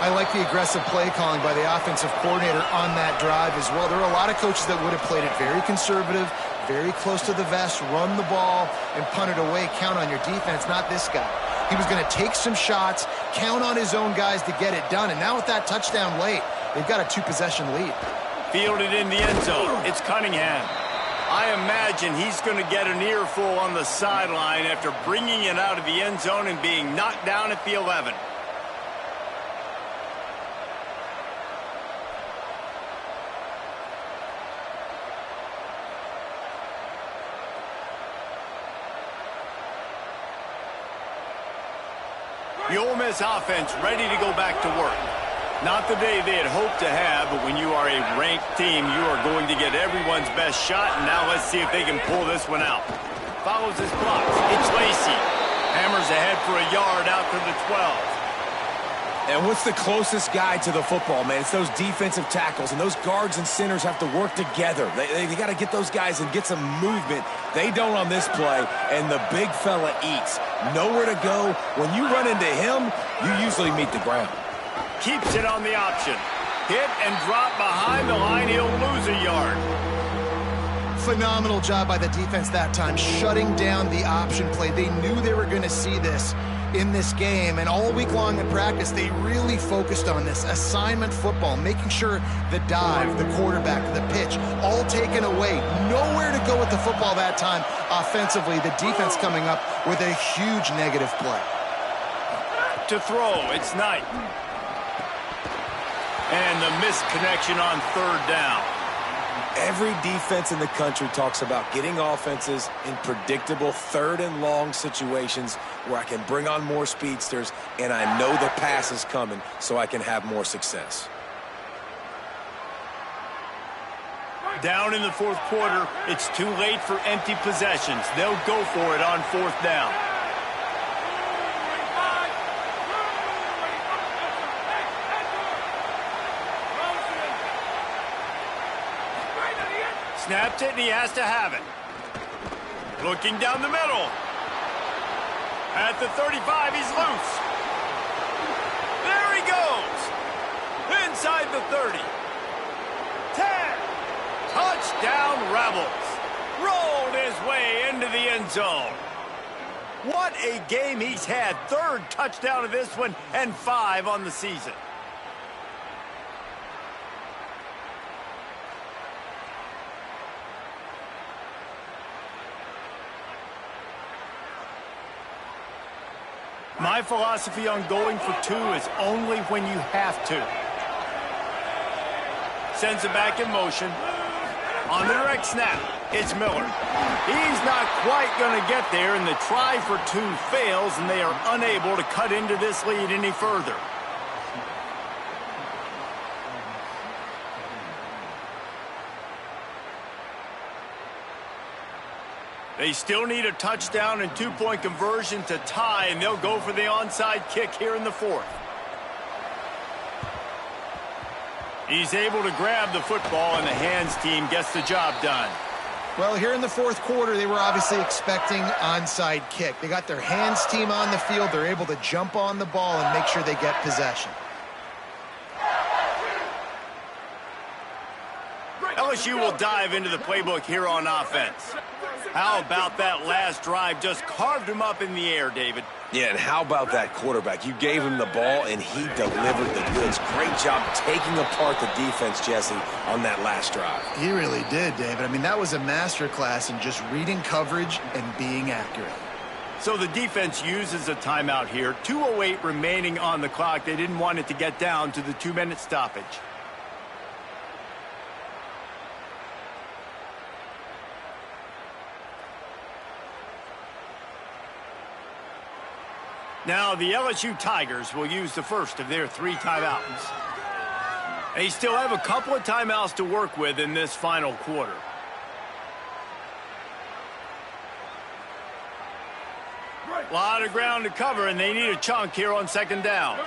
D: I like the aggressive play calling by the offensive coordinator on that drive as well. There are a lot of coaches that would have played it very conservative, very close to the vest, run the ball, and punt it away. Count on your defense, not this guy. He was going to take some shots, count on his own guys to get it done. And now with that touchdown late, they've got a 2-possession lead.
A: Fielded in the end zone. It's Cunningham. I imagine he's going to get an earful on the sideline after bringing it out of the end zone and being knocked down at the 11. The Ole Miss offense ready to go back to work. Not the day they had hoped to have, but when you are a ranked team, you are going to get everyone's best shot, and now let's see if they can pull this one out. Follows his blocks. It's Lacy. Hammers ahead for a yard out to the 12.
C: And what's the closest guy to the football, man? It's those defensive tackles, and those guards and centers have to work together. They got to get those guys and get some movement. They don't on this play, and the big fella eats. Nowhere to go. When you run into him, you usually meet the ground.
A: Keeps it on the option. Hit and drop behind the line. He'll lose a yard.
D: Phenomenal job by the defense that time, shutting down the option play. They knew they were going to see this in this game, and all week long in practice, they really focused on this assignment football, making sure the dive, the quarterback, the pitch, all taken away. Nowhere to go with the football that time offensively. The defense coming up with a huge negative play.
A: To throw, it's Knight. And the missed connection on third down.
C: Every defense in the country talks about getting offenses in predictable third and long situations where I can bring on more speedsters and I know the pass is coming so I can have more success.
A: Down in the fourth quarter, it's too late for empty possessions. They'll go for it on fourth down. Snapped it, and he has to have it. Looking down the middle. At the 35, he's loose. There he goes. Inside the 30. 10. Touchdown, Rebels. Rolled his way into the end zone. What a game he's had. Third touchdown of this one, and 5 on the season. My philosophy on going for 2 is only when you have to. Sends it back in motion. On the direct snap, it's Miller. He's not quite going to get there, and the try for 2 fails, and they are unable to cut into this lead any further. They still need a touchdown and 2-point conversion to tie, and they'll go for the onside kick here in the fourth. He's able to grab the football, and the hands team gets the job done.
D: Well, here in the fourth quarter, they were obviously expecting onside kick. They got their hands team on the field. They're able to jump on the ball and make sure they get possession.
A: LSU will dive into the playbook here on offense. How about that last drive? Just carved him up in the air, David.
C: Yeah, and how about that quarterback? You gave him the ball, and he delivered the goods. Great job taking apart the defense, Jesse, on that last drive.
D: He really did, David. I mean, that was a masterclass in just reading coverage and being accurate.
A: So the defense uses a timeout here. 2:08 remaining on the clock. They didn't want it to get down to the 2-minute stoppage. Now the LSU Tigers will use the first of their 3 timeouts. They still have a couple of timeouts to work with in this final quarter. A lot of ground to cover, and they need a chunk here on 2nd down.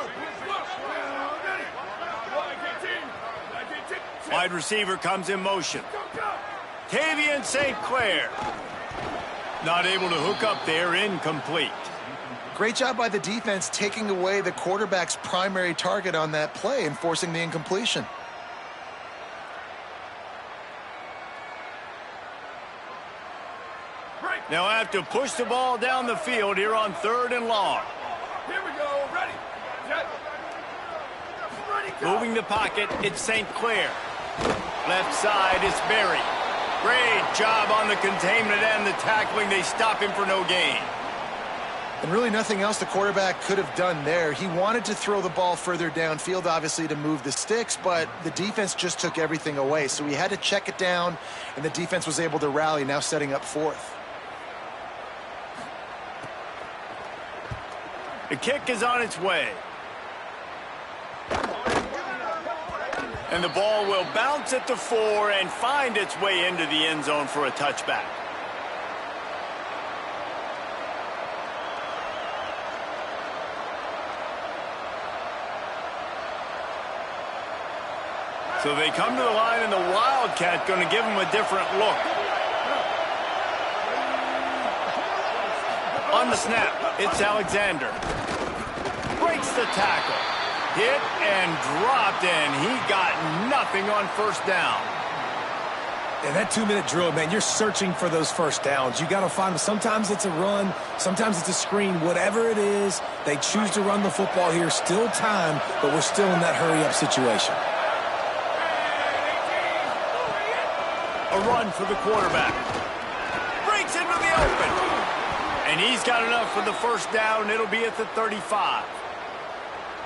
A: Wide receiver comes in motion. Tavian St. Clair. Not able to hook up there, incomplete.
D: Great job by the defense taking away the quarterback's primary target on that play and forcing the incompletion.
A: They'll have to push the ball down the field here on 3rd and long.
E: Here we go. Ready. Set. Ready, go.
A: Moving the pocket, it's St. Clair. Left side, it's Berry. Great job on the containment and the tackling. They stop him for no gain.
D: And really nothing else the quarterback could have done there. He wanted to throw the ball further downfield, obviously, to move the sticks, but the defense just took everything away. So he had to check it down, and the defense was able to rally, now setting up 4th.
A: The kick is on its way. And the ball will bounce at the 4 and find its way into the end zone for a touchback. So they come to the line, and the Wildcat going to give them a different look. On the snap, it's Alexander. Breaks the tackle. Hit and dropped, and he got nothing on 1st down.
C: And that 2-minute drill, man, you're searching for those 1st downs. You got to find them. Sometimes it's a run. Sometimes it's a screen. Whatever it is, they choose to run the football here. Still time, but we're still in that hurry-up situation.
A: A run for the quarterback. Breaks into the open. And he's got enough for the 1st down. It'll be at the 35.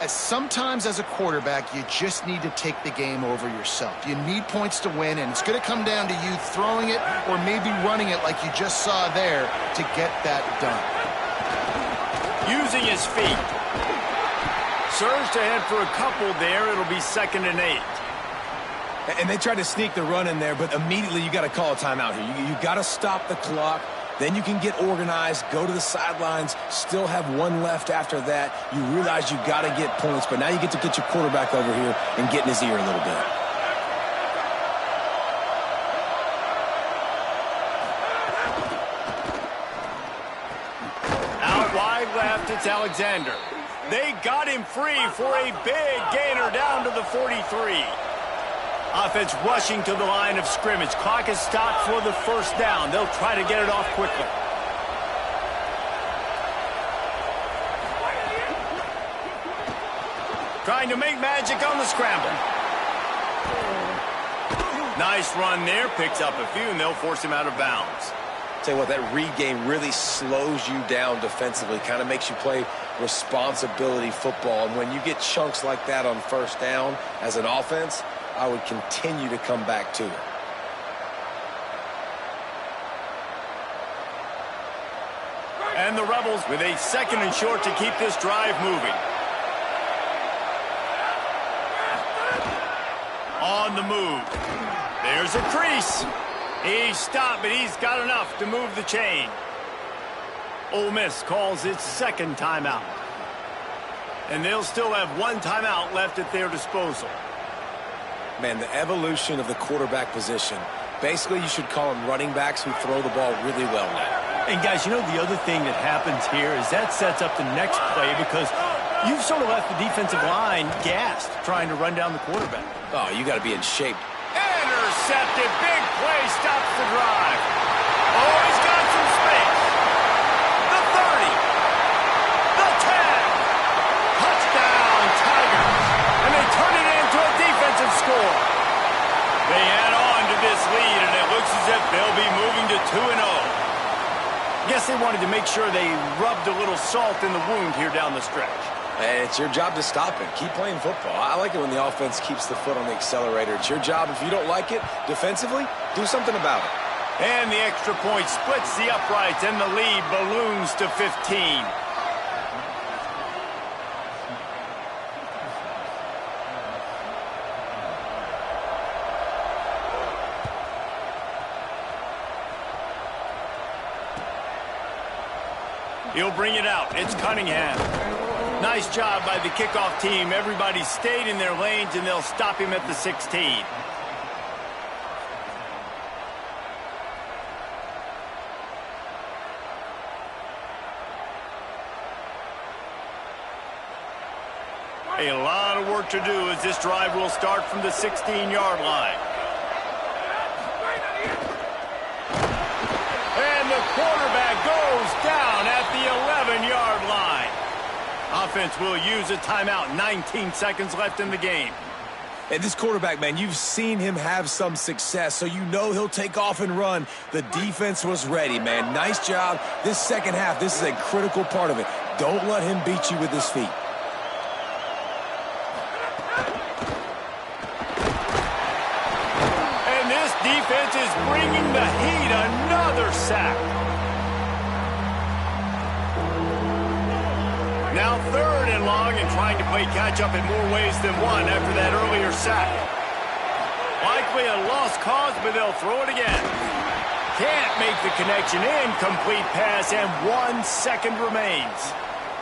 D: Sometimes as a quarterback, you just need to take the game over yourself. You need points to win, and it's going to come down to you throwing it or maybe running it like you just saw there to get that done.
A: Using his feet. Surged ahead for a couple there. It'll be 2nd and 8.
C: And they tried to sneak the run in there, but immediately you got to call a timeout here. You got to stop the clock. Then you can get organized, go to the sidelines, still have 1 left after that. You realize you got to get points, but now you get to get your quarterback over here and get in his ear a little bit.
A: Out wide left, it's Alexander. They got him free for a big gainer down to the 43. Offense rushing to the line of scrimmage. Clock is stopped for the 1st down. They'll try to get it off quickly. Trying to make magic on the scramble. Nice run there. Picks up a few, and they'll force him out of bounds.
C: Tell you what, that read game really slows you down defensively. Kind of makes you play responsibility football. And when you get chunks like that on 1st down as an offense, I would continue to come back to it.
A: And the Rebels with a 2nd and short to keep this drive moving. On the move. There's a crease. He stopped, but he's got enough to move the chain. Ole Miss calls its 2nd timeout. And they'll still have 1 timeout left at their disposal.
C: Man, the evolution of the quarterback position. Basically, you should call them running backs who throw the ball really well now.
A: And, guys, you know the other thing that happens here is that sets up the next play because you've sort of left the defensive line gassed trying to run down the quarterback.
C: Oh, you got to be in shape.
A: Intercepted! intercepted. Big play stops the drive. Oh, he's got some space. The 30. The 10. Touchdown, Tigers. And they turn it into a defensive score. They add on to this lead, and it looks as if they'll be moving to 2-0. Guess they wanted to make sure they rubbed a little salt in the wound here down the stretch.
C: And it's your job to stop it. Keep playing football. I like it when the offense keeps the foot on the accelerator. It's your job. If you don't like it defensively, do something about it.
A: And the extra point splits the uprights, and the lead balloons to 15. He'll bring it out. It's Cunningham. Nice job by the kickoff team. Everybody stayed in their lanes, and they'll stop him at the 16. A lot of work to do as this drive will start from the 16-yard line. And the quarterback goes down at the 11-yard line. Offense will use a timeout. 19 seconds left in the game.
C: And this quarterback, man, you've seen him have some success, so you know he'll take off and run. The defense was ready, man. Nice job. This second half, this is a critical part of it. Don't let him beat you with his feet.
A: And this defense is bringing the heat. Another sack. Now 3rd and long, and trying to play catch-up in more ways than one after that earlier sack. Likely a lost cause, but they'll throw it again. Can't make the connection. Incomplete pass, and 1 second remains.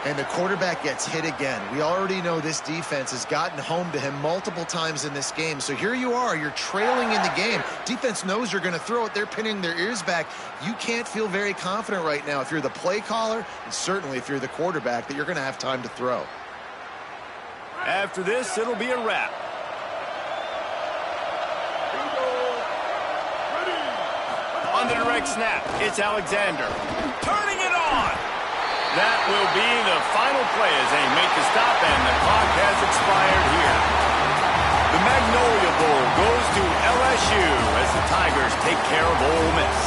D: And the quarterback gets hit again. We already know this defense has gotten home to him multiple times in this game. So here you are. You're trailing in the game. Defense knows you're going to throw it. They're pinning their ears back. You can't feel very confident right now if you're the play caller, and certainly if you're the quarterback, that you're going to have time to throw.
A: After this, it'll be a wrap. On the direct snap, it's Alexander. Turning it on. That will be the final play as they make the stop, and the clock has expired here. The Magnolia Bowl goes to LSU as the Tigers take care of Ole Miss.